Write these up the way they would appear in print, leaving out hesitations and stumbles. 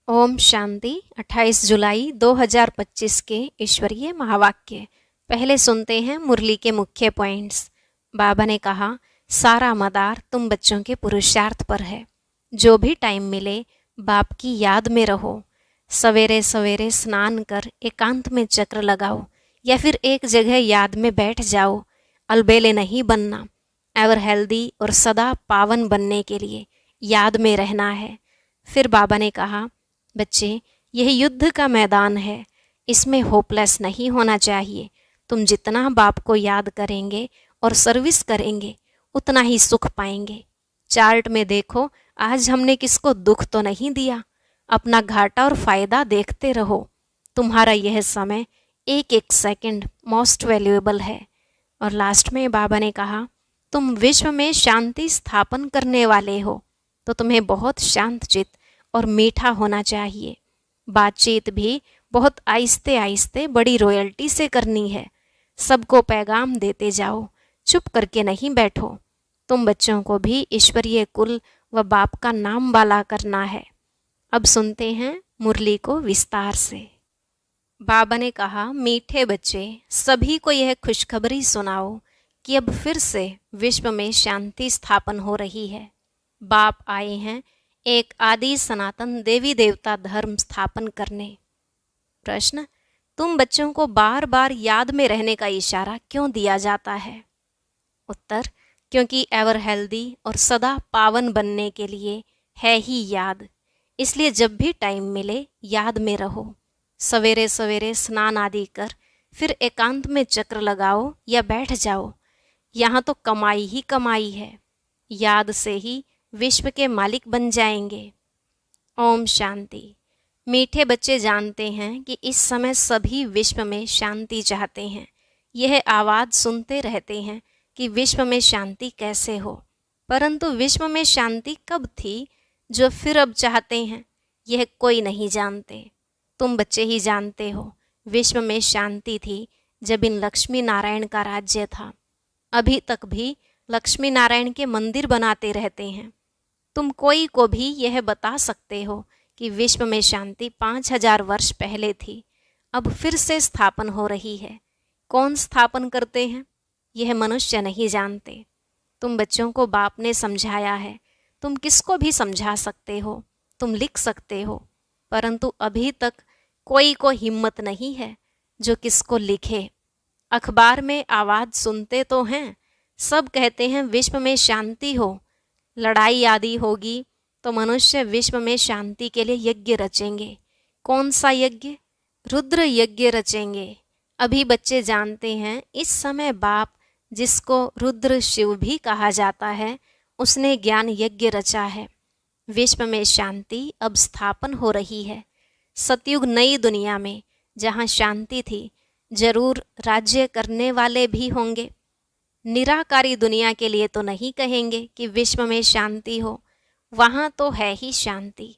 ओम शांति। 28 जुलाई 2025 के ईश्वरीय महावाक्य। पहले सुनते हैं मुरली के मुख्य पॉइंट्स। बाबा ने कहा, सारा मदार तुम बच्चों के पुरुषार्थ पर है। जो भी टाइम मिले बाप की याद में रहो। सवेरे सवेरे स्नान कर एकांत में चक्र लगाओ या फिर एक जगह याद में बैठ जाओ। अलबेले नहीं बनना। एवर हेल्दी और सदा पावन बनने के लिए याद में रहना है। फिर बाबा ने कहा, बच्चे, यह युद्ध का मैदान है, इसमें होपलेस नहीं होना चाहिए। तुम जितना बाप को याद करेंगे और सर्विस करेंगे उतना ही सुख पाएंगे। चार्ट में देखो, आज हमने किसको दुख तो नहीं दिया। अपना घाटा और फायदा देखते रहो। तुम्हारा यह समय एक एक सेकंड मोस्ट वैल्यूएबल है। और लास्ट में बाबा ने कहा, तुम विश्व में शांति स्थापन करने वाले हो, तो तुम्हें बहुत शांत चित्त और मीठा होना चाहिए। बातचीत भी बहुत आहिस्ते आहिस्ते बड़ी रॉयल्टी से करनी है। सबको पैगाम देते जाओ, चुप करके नहीं बैठो। तुम बच्चों को भी ईश्वरीय कुल व बाप का नाम वाला करना है। अब सुनते हैं मुरली को विस्तार से। बाबा ने कहा, मीठे बच्चे, सभी को यह खुशखबरी सुनाओ कि अब फिर से विश्व में शांति स्थापन हो रही है। बाप आए हैं एक आदि सनातन देवी देवता धर्म स्थापन करने। प्रश्न, तुम बच्चों को बार बार याद में रहने का इशारा क्यों दिया जाता है? उत्तर, क्योंकि एवर हेल्दी और सदा पावन बनने के लिए है ही याद। इसलिए जब भी टाइम मिले याद में रहो। सवेरे सवेरे स्नान आदि कर फिर एकांत में चक्र लगाओ या बैठ जाओ। यहाँ तो कमाई ही कमाई है। याद से ही विश्व के मालिक बन जाएंगे। ओम शांति। मीठे बच्चे जानते हैं कि इस समय सभी विश्व में शांति चाहते हैं। यह आवाज़ सुनते रहते हैं कि विश्व में शांति कैसे हो, परंतु विश्व में शांति कब थी जो फिर अब चाहते हैं, यह कोई नहीं जानते। तुम बच्चे ही जानते हो। विश्व में शांति थी जब इन लक्ष्मी नारायण का राज्य था। अभी तक भी लक्ष्मी नारायण के मंदिर बनाते रहते हैं। तुम कोई को भी यह बता सकते हो कि विश्व में शांति 5000 वर्ष पहले थी, अब फिर से स्थापन हो रही है। कौन स्थापन करते हैं, यह मनुष्य नहीं जानते। तुम बच्चों को बाप ने समझाया है। तुम किसको भी समझा सकते हो, तुम लिख सकते हो, परंतु अभी तक कोई को हिम्मत नहीं है जो किसको लिखे। अखबार में आवाज़ सुनते तो हैं, सब कहते हैं विश्व में शांति हो, लड़ाई आदि होगी तो मनुष्य विश्व में शांति के लिए यज्ञ रचेंगे। कौन सा यज्ञ? रुद्र यज्ञ रचेंगे। अभी बच्चे जानते हैं इस समय बाप, जिसको रुद्र शिव भी कहा जाता है, उसने ज्ञान यज्ञ रचा है। विश्व में शांति अब स्थापन हो रही है। सतयुग नई दुनिया में जहाँ शांति थी, जरूर राज्य करने वाले भी होंगे। निराकारी दुनिया के लिए तो नहीं कहेंगे कि विश्व में शांति हो, वहाँ तो है ही शांति।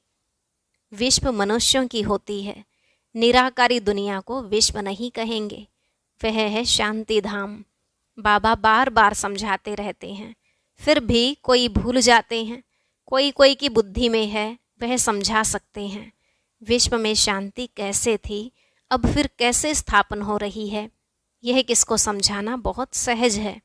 विश्व मनुष्यों की होती है। निराकारी दुनिया को विश्व नहीं कहेंगे, वह है शांति धाम। बाबा बार बार समझाते रहते हैं, फिर भी कोई भूल जाते हैं। कोई कोई की बुद्धि में है, वह समझा सकते हैं। विश्व में शांति कैसे थी, अब फिर कैसे स्थापन हो रही है, यह किसको समझाना बहुत सहज है।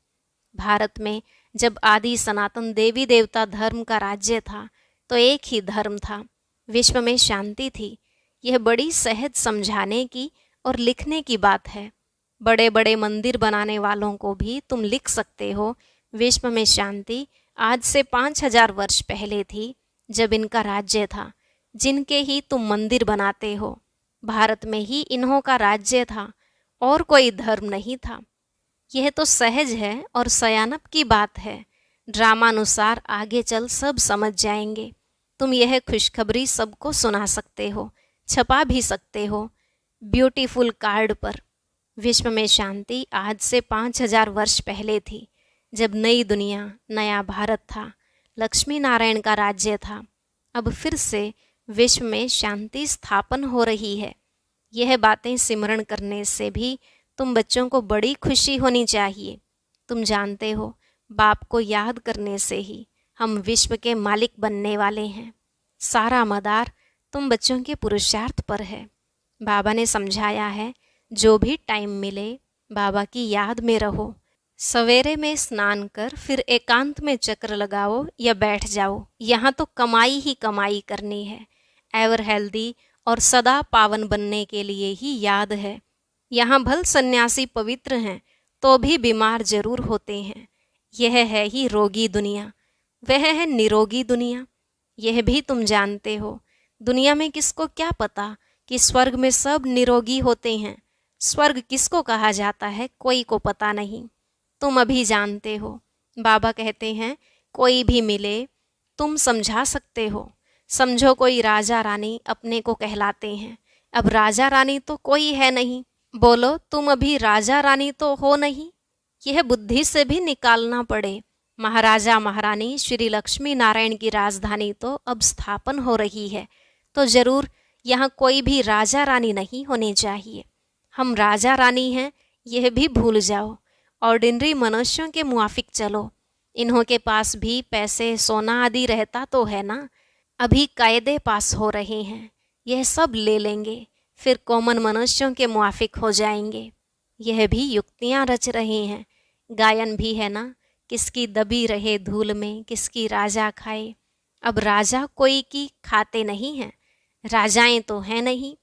भारत में जब आदि सनातन देवी देवता धर्म का राज्य था तो एक ही धर्म था, विश्व में शांति थी। यह बड़ी सहज समझाने की और लिखने की बात है। बड़े बड़े मंदिर बनाने वालों को भी तुम लिख सकते हो, विश्व में शांति आज से 5000 वर्ष पहले थी जब इनका राज्य था, जिनके ही तुम मंदिर बनाते हो। भारत में ही इन्हों का राज्य था और कोई धर्म नहीं था। यह तो सहज है और सयानप की बात है। ड्रामानुसार आगे चल सब समझ जाएंगे। तुम यह खुशखबरी सबको सुना सकते हो, छपा भी सकते हो ब्यूटीफुल कार्ड पर। विश्व में शांति आज से 5000 वर्ष पहले थी, जब नई दुनिया, नया भारत था, लक्ष्मी नारायण का राज्य था। अब फिर से विश्व में शांति स्थापन हो रही है। यह बातें सिमरण करने से भी तुम बच्चों को बड़ी खुशी होनी चाहिए। तुम जानते हो, बाप को याद करने से ही हम विश्व के मालिक बनने वाले हैं। सारा मदार तुम बच्चों के पुरुषार्थ पर है। बाबा ने समझाया है, जो भी टाइम मिले बाबा की याद में रहो। सवेरे में स्नान कर फिर एकांत में चक्र लगाओ या बैठ जाओ, यहाँ तो कमाई ही कमाई करनी है। एवर हेल्दी और सदा पावन बनने के लिए ही याद है। यहाँ भल सन्यासी पवित्र हैं तो भी बीमार जरूर होते हैं। यह है ही रोगी दुनिया, वह है निरोगी दुनिया। यह भी तुम जानते हो। दुनिया में किसको क्या पता कि स्वर्ग में सब निरोगी होते हैं। स्वर्ग किसको कहा जाता है कोई को पता नहीं, तुम अभी जानते हो। बाबा कहते हैं, कोई भी मिले तुम समझा सकते हो। समझो कोई राजा रानी अपने को कहलाते हैं। अब राजा रानी तो कोई है नहीं, बोलो तुम अभी राजा रानी तो हो नहीं। यह बुद्धि से भी निकालना पड़े। महाराजा महारानी श्री लक्ष्मी नारायण की राजधानी तो अब स्थापन हो रही है, तो जरूर यहाँ कोई भी राजा रानी नहीं होने चाहिए। हम राजा रानी हैं यह भी भूल जाओ। ऑर्डिनरी मनुष्यों के मुआफिक चलो। इन्हों के पास भी पैसे सोना आदि रहता तो है ना। अभी कायदे पास हो रहे हैं, यह सब ले लेंगे, फिर कॉमन मनुष्यों के मुआफिक हो जाएंगे। यह भी युक्तियाँ रच रहे हैं। गायन भी है ना, किसकी दबी रहे धूल में किसकी राजा खाए। अब राजा कोई की खाते नहीं हैं, राजाएं तो हैं नहीं,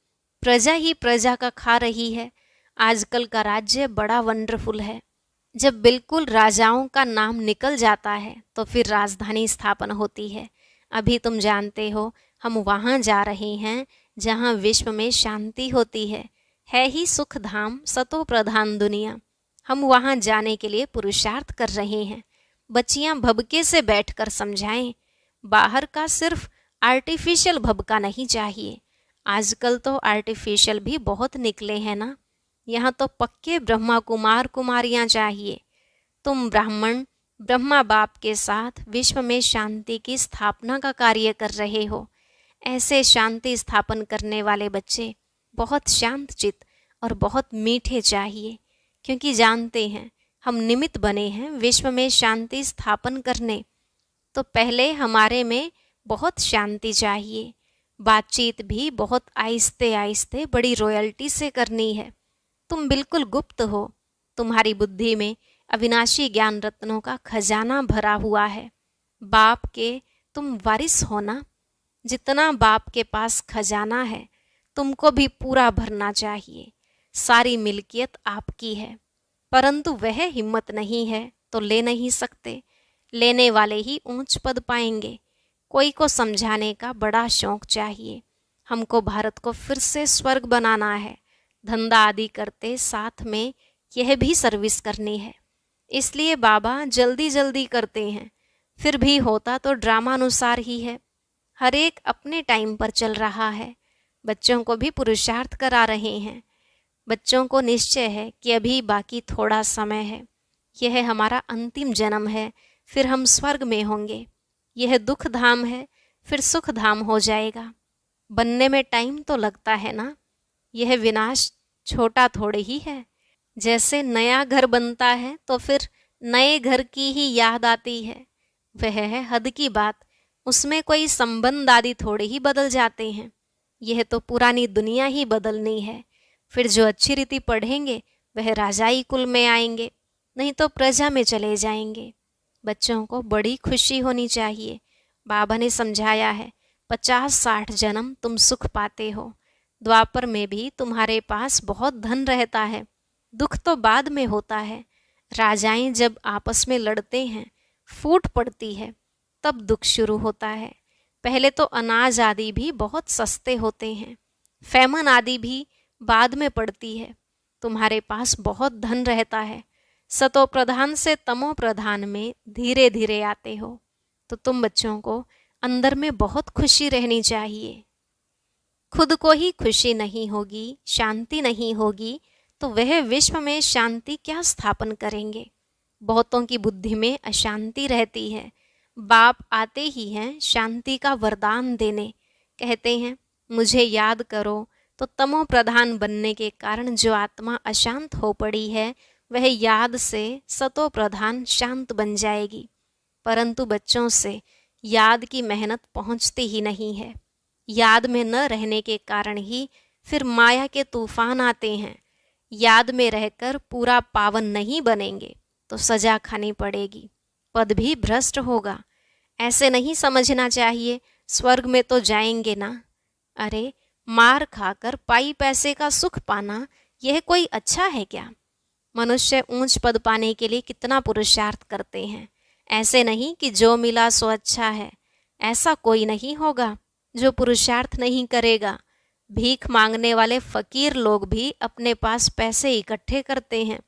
प्रजा ही प्रजा का खा रही है। आजकल का राज्य बड़ा वंडरफुल है। जब बिल्कुल राजाओं का नाम निकल जाता है तो फिर राजधानी स्थापन होती है। अभी तुम जानते हो हम वहाँ जा रहे हैं जहाँ विश्व में शांति होती है ही सुख धाम सतो प्रधान दुनिया। हम वहाँ जाने के लिए पुरुषार्थ कर रहे हैं। बच्चियाँ भबके से बैठकर समझाएं, बाहर का सिर्फ आर्टिफिशियल भबका नहीं चाहिए। आजकल तो आर्टिफिशियल भी बहुत निकले हैं ना। यहाँ तो पक्के ब्रह्मा कुमार कुमारियाँ चाहिए। तुम ब्राह्मण ब्रह्मा बाप के साथ विश्व में शांति की स्थापना का कार्य कर रहे हो। ऐसे शांति स्थापन करने वाले बच्चे बहुत शांत चित्त और बहुत मीठे चाहिए, क्योंकि जानते हैं हम निमित्त बने हैं विश्व में शांति स्थापन करने। तो पहले हमारे में बहुत शांति चाहिए। बातचीत भी बहुत आहिस्ते आहिस्ते बड़ी रॉयल्टी से करनी है। तुम बिल्कुल गुप्त हो। तुम्हारी बुद्धि में अविनाशी ज्ञान रत्नों का खजाना भरा हुआ है। बाप के तुम वारिस हो ना। जितना बाप के पास खजाना है तुमको भी पूरा भरना चाहिए। सारी मिल्कियत आपकी है, परंतु वह हिम्मत नहीं है तो ले नहीं सकते। लेने वाले ही ऊंच पद पाएंगे। कोई को समझाने का बड़ा शौक चाहिए। हमको भारत को फिर से स्वर्ग बनाना है। धंधा आदि करते साथ में यह भी सर्विस करनी है। इसलिए बाबा जल्दी जल्दी करते हैं, फिर भी होता तो ड्रामा अनुसार ही है। हर एक अपने टाइम पर चल रहा है। बच्चों को भी पुरुषार्थ करा रहे हैं। बच्चों को निश्चय है कि अभी बाकी थोड़ा समय है। यह हमारा अंतिम जन्म है, फिर हम स्वर्ग में होंगे। यह दुख धाम है, फिर सुख धाम हो जाएगा। बनने में टाइम तो लगता है ना। यह विनाश छोटा थोड़े ही है। जैसे नया घर बनता है तो फिर नए घर की ही याद आती है, वह है हद की बात। उसमें कोई संबंध आदि थोड़े ही बदल जाते हैं। यह तो पुरानी दुनिया ही बदलनी है। फिर जो अच्छी रीति पढ़ेंगे वह राजाई कुल में आएंगे, नहीं तो प्रजा में चले जाएंगे। बच्चों को बड़ी खुशी होनी चाहिए। बाबा ने समझाया है, 50-60 जन्म तुम सुख पाते हो। द्वापर में भी तुम्हारे पास बहुत धन रहता है। दुख तो बाद में होता है। राजाएं जब आपस में लड़ते हैं, फूट पड़ती है, तब दुख शुरू होता है। पहले तो अनाज आदि भी बहुत सस्ते होते हैं। फैमन आदि भी बाद में पड़ती है। तुम्हारे पास बहुत धन रहता है। सतो प्रधान से तमो प्रधान में धीरे धीरे आते हो। तो तुम बच्चों को अंदर में बहुत खुशी रहनी चाहिए। खुद को ही खुशी नहीं होगी, शांति नहीं होगी, तो वह विश्व में शांति क्या स्थापन करेंगे। बहुतों की बुद्धि में अशांति रहती है। बाप आते ही हैं शांति का वरदान देने। कहते हैं मुझे याद करो, तो तमो प्रधान बनने के कारण जो आत्मा अशांत हो पड़ी है वह याद से सतो प्रधान शांत बन जाएगी। परंतु बच्चों से याद की मेहनत पहुंचती ही नहीं है। याद में न रहने के कारण ही फिर माया के तूफान आते हैं। याद में रहकर पूरा पावन नहीं बनेंगे तो सजा खानी पड़ेगी, पद भी भ्रष्ट होगा। ऐसे नहीं समझना चाहिए स्वर्ग में तो जाएंगे ना। अरे मार खाकर पाई पैसे का सुख पाना यह कोई अच्छा है क्या? मनुष्य ऊंच पद पाने के लिए कितना पुरुषार्थ करते हैं। ऐसे नहीं कि जो मिला सो अच्छा है। ऐसा कोई नहीं होगा जो पुरुषार्थ नहीं करेगा। भीख मांगने वाले फकीर लोग भी अपने पास पैसे इकट्ठे करते हैं।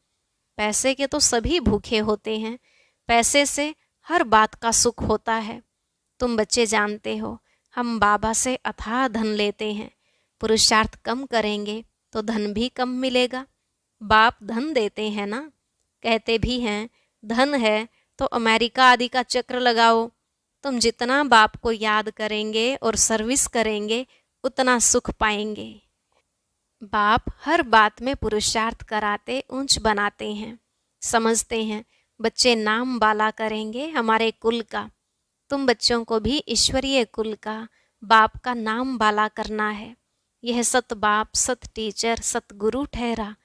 पैसे के तो सभी भूखे होते हैं। पैसे से हर बात का सुख होता है। तुम बच्चे जानते हो, हम बाबा से अथाह धन लेते हैं। पुरुषार्थ कम करेंगे तो धन भी कम मिलेगा। बाप धन देते हैं ना। कहते भी हैं धन है तो अमेरिका आदि का चक्र लगाओ। तुम जितना बाप को याद करेंगे और सर्विस करेंगे उतना सुख पाएंगे। बाप हर बात में पुरुषार्थ कराते ऊंच बनाते हैं। समझते हैं बच्चे नाम बाला करेंगे हमारे कुल का। तुम बच्चों को भी ईश्वरीय कुल का, बाप का नाम बाला करना है। यह सत बाप, सत टीचर, सतगुरु ठहरा।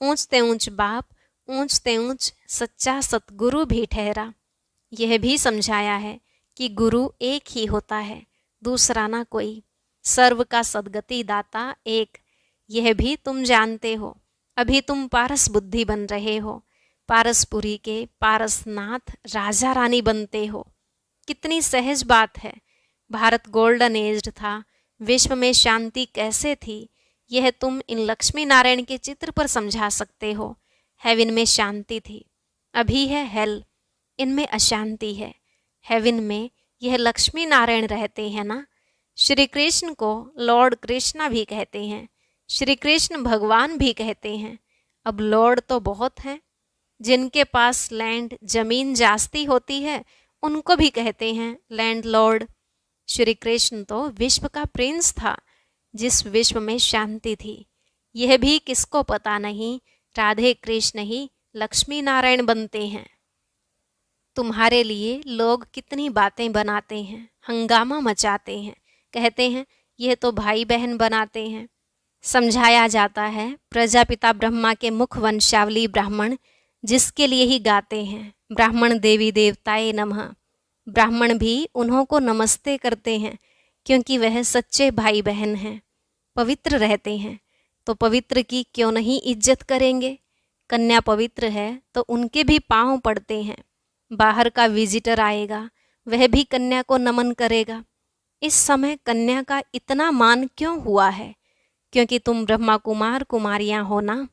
ऊंचते ऊंच बाप, ऊंचते ऊंच सच्चा सतगुरु भी ठहरा। यह भी समझाया है कि गुरु एक ही होता है, दूसरा ना कोई। सर्व का सद्गति दाता एक, यह भी तुम जानते हो। अभी तुम पारस बुद्धि बन रहे हो। पारसपुरी के पारसनाथ राजा रानी बनते हो। कितनी सहज बात है। भारत गोल्डन एज था। विश्व में शांति कैसे थी, यह तुम इन लक्ष्मी नारायण के चित्र पर समझा सकते हो। हेवन में शांति थी, अभी है हेल, इनमें अशांति है। हेवन में यह लक्ष्मी नारायण रहते हैं ना। श्री कृष्ण को लॉर्ड कृष्णा भी कहते हैं, श्री कृष्ण भगवान भी कहते हैं। अब लॉर्ड तो बहुत हैं। जिनके पास लैंड जमीन जास्ती होती है उनको भी कहते हैं लैंड लॉर्ड। श्री कृष्ण तो विश्व का प्रिंस था, जिस विश्व में शांति थी। यह भी किसको पता नहीं, राधे कृष्ण ही लक्ष्मी नारायण बनते हैं। तुम्हारे लिए लोग कितनी बातें बनाते हैं, हंगामा मचाते हैं, कहते हैं यह तो भाई बहन बनाते हैं। समझाया जाता है प्रजापिता ब्रह्मा के मुख वंशावली ब्राह्मण जिसके लिए ही गाते हैं, ब्राह्मण देवी देवताए नमः। ब्राह्मण भी उन्हों को नमस्ते करते हैं क्योंकि वह सच्चे भाई बहन हैं, पवित्र रहते हैं। तो पवित्र की क्यों नहीं इज्जत करेंगे? कन्या पवित्र है तो उनके भी पांव पड़ते हैं। बाहर का विजिटर आएगा वह भी कन्या को नमन करेगा। इस समय कन्या का इतना मान क्यों हुआ है? क्योंकि तुम ब्रह्मा कुमार कुमारियां हो ना।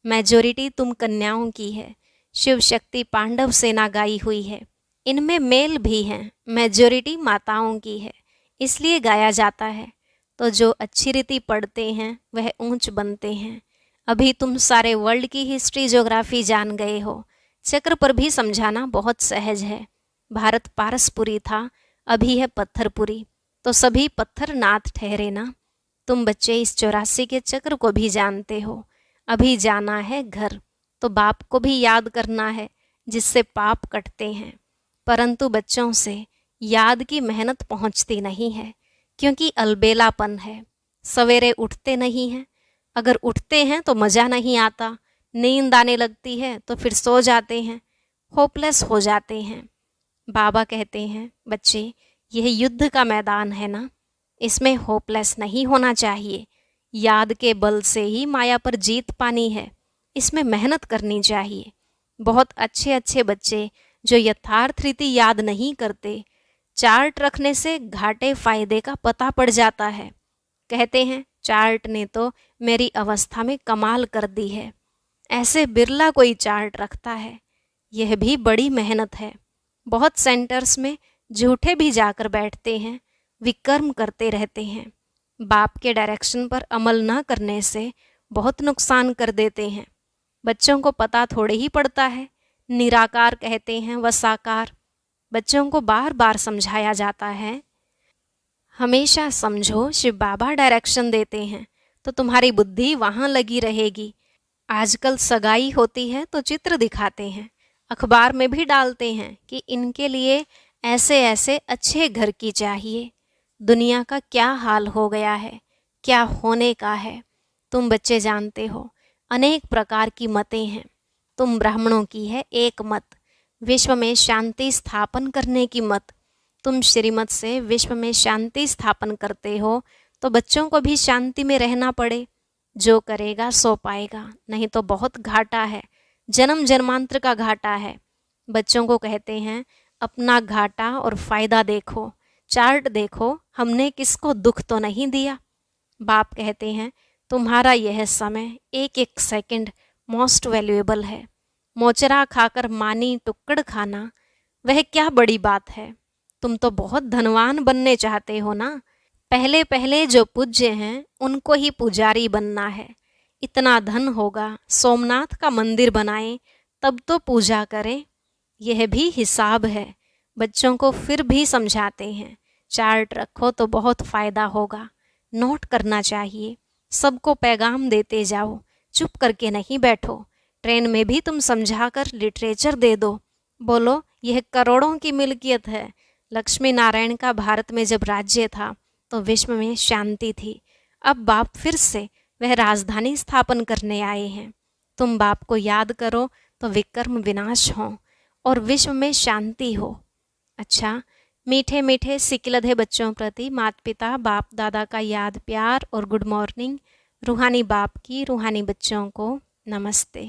मेजोरिटी तुम कन्याओं की है। शिव शक्ति पांडव सेना गाई हुई है, इनमें मेल भी हैं। मेजोरिटी माताओं की है, इसलिए गाया जाता है। तो जो अच्छी रीति पढ़ते हैं वह ऊंच बनते हैं। अभी तुम सारे वर्ल्ड की हिस्ट्री ज्योग्राफी जान गए हो। चक्र पर भी समझाना बहुत सहज है। भारत पारसपुरी था, अभी है पत्थरपुरी, तो सभी पत्थर नाथ ठहरे ना। तुम बच्चे इस 84 के चक्र को भी जानते हो। अभी जाना है घर, तो बाप को भी याद करना है जिससे पाप कटते हैं। परंतु बच्चों से याद की मेहनत पहुंचती नहीं है, क्योंकि अलबेलापन है। सवेरे उठते नहीं हैं, अगर उठते हैं तो मज़ा नहीं आता, नींद आने लगती है तो फिर सो जाते हैं, होपलेस हो जाते हैं। बाबा कहते हैं बच्चे यह युद्ध का मैदान है ना, इसमें होपलेस नहीं होना चाहिए। याद के बल से ही माया पर जीत पानी है, इसमें मेहनत करनी चाहिए। बहुत अच्छे अच्छे बच्चे जो यथार्थ रीति याद नहीं करते, चार्ट रखने से घाटे फायदे का पता पड़ जाता है। कहते हैं चार्ट ने तो मेरी अवस्था में कमाल कर दी है। ऐसे बिरला कोई चार्ट रखता है, यह भी बड़ी मेहनत है। बहुत सेंटर्स में झूठे भी जाकर बैठते हैं, विकर्म करते रहते हैं। बाप के डायरेक्शन पर अमल न करने से बहुत नुकसान कर देते हैं। बच्चों को पता थोड़े ही पड़ता है, निराकार कहते हैं व साकार। बच्चों को बार बार समझाया जाता है, हमेशा समझो शिव बाबा डायरेक्शन देते हैं तो तुम्हारी बुद्धि वहाँ लगी रहेगी। आजकल सगाई होती है तो चित्र दिखाते हैं, अखबार में भी डालते हैं कि इनके लिए ऐसे ऐसे अच्छे घर की चाहिए। दुनिया का क्या हाल हो गया है, क्या होने का है। तुम बच्चे जानते हो, अनेक प्रकार की मतें हैं। तुम ब्राह्मणों की है एक मत, विश्व में शांति स्थापन करने की मत। तुम श्रीमत से विश्व में शांति स्थापन करते हो तो बच्चों को भी शांति में रहना पड़े। जो करेगा सो पाएगा, नहीं तो बहुत घाटा है, जन्म जन्मांतर का घाटा है। बच्चों को कहते हैं अपना घाटा और फायदा देखो, चार्ट देखो, हमने किसको दुख तो नहीं दिया। बाप कहते हैं तुम्हारा यह समय एक एक सेकंड मोस्ट वैल्यूएबल है। मोचरा खाकर मानी टुक्कड़ खाना वह क्या बड़ी बात है। तुम तो बहुत धनवान बनने चाहते हो ना। पहले पहले जो पूज्य हैं उनको ही पुजारी बनना है। इतना धन होगा, सोमनाथ का मंदिर बनाएं तब तो पूजा करें। यह भी हिसाब है। बच्चों को फिर भी समझाते हैं चार्ट रखो तो बहुत फायदा होगा, नोट करना चाहिए, सबको पैगाम देते जाओ, चुप करके नहीं बैठो। ट्रेन में भी तुम समझाकर लिटरेचर दे दो, बोलो यह करोड़ों की मिल्कियत है। लक्ष्मी नारायण का भारत में जब राज्य था तो विश्व में शांति थी। अब बाप फिर से वह राजधानी स्थापन करने आए हैं। तुम बाप को याद करो तो विकर्म विनाश हो और विश्व में शांति हो। अच्छा, मीठे मीठे सिकिलधे बच्चों प्रति माता पिता बाप दादा का याद प्यार और गुड मॉर्निंग। रूहानी बाप की रूहानी बच्चों को नमस्ते।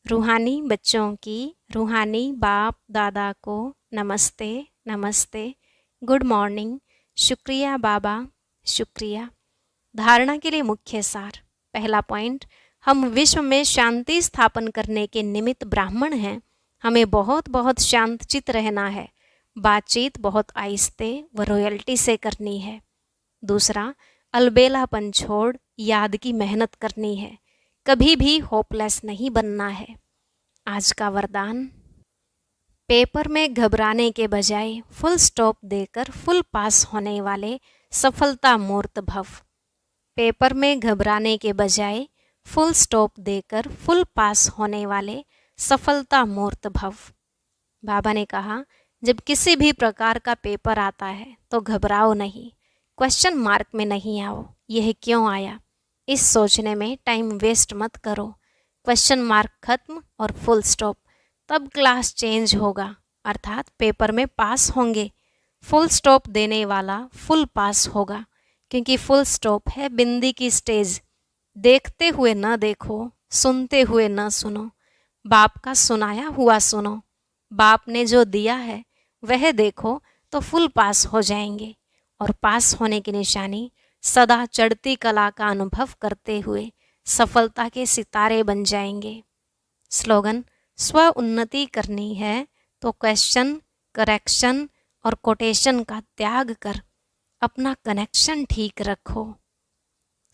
रूहानी बच्चों की रूहानी बाप दादा को नमस्ते नमस्ते, गुड मॉर्निंग, शुक्रिया बाबा, शुक्रिया। धारणा के लिए मुख्य सार। पहला पॉइंट, हम विश्व में शांति स्थापन करने के निमित्त ब्राह्मण हैं। हमें बहुत बहुत शांतचित रहना है, बातचीत बहुत आहिस्ते व रॉयल्टी से करनी है। दूसरा, अलबेलापन छोड़ याद की मेहनत करनी है, कभी भी होपलेस नहीं बनना है। आज का वरदान, पेपर में घबराने के बजाय फुल स्टॉप देकर फुल पास होने वाले सफलता मूर्त भव। पेपर में घबराने के बजाय फुल स्टॉप देकर फुल पास होने वाले सफलता मूर्त भव। बाबा ने कहा जब किसी भी प्रकार का पेपर आता है तो घबराओ नहीं, क्वेश्चन मार्क में नहीं आओ, यह क्यों आया, इस सोचने में टाइम वेस्ट मत करो। क्वेश्चन मार्क खत्म और फुल स्टॉप, तब क्लास चेंज होगा, अर्थात पेपर में पास होंगे। फुल स्टॉप देने वाला फुल पास होगा, क्योंकि फुल स्टॉप है बिंदी की स्टेज। देखते हुए न देखो, सुनते हुए न सुनो, बाप का सुनाया हुआ सुनो। बाप ने जो दिया है वह देखो तो फुल पास हो जाएंगे। और पास होने की निशानी सदा चढ़ती कला का अनुभव करते हुए सफलता के सितारे बन जाएंगे। स्लोगन, स्व उन्नति करनी है तो क्वेश्चन, करेक्शन और कोटेशन का त्याग कर अपना कनेक्शन ठीक रखो।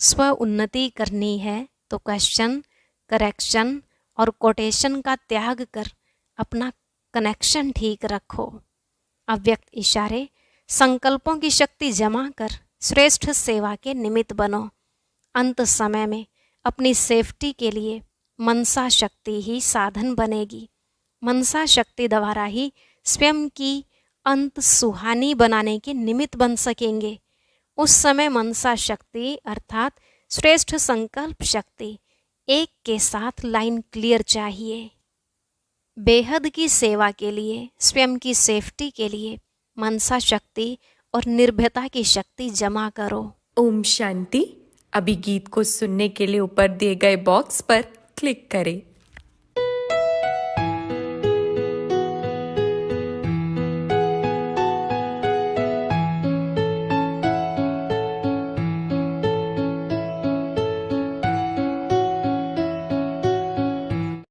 स्व उन्नति करनी है तो क्वेश्चन, करेक्शन और कोटेशन का त्याग कर अपना कनेक्शन ठीक रखो। अव्यक्त इशारे, संकल्पों की शक्ति जमा कर श्रेष्ठ सेवा के निमित्त बनो। अंत समय में अपनी सेफ्टी के लिए मनसा शक्ति ही साधन बनेगी। मनसा शक्ति द्वारा ही स्वयं की अंत सुहानी बनाने के निमित्त बन सकेंगे। उस समय मनसा शक्ति अर्थात श्रेष्ठ संकल्प शक्ति एक के साथ लाइन क्लियर चाहिए। बेहद की सेवा के लिए, स्वयं की सेफ्टी के लिए मनसा शक्ति और निर्भयता की शक्ति जमा करो। ओम शांति। अभी गीत को सुनने के लिए ऊपर दिए गए बॉक्स पर क्लिक करें।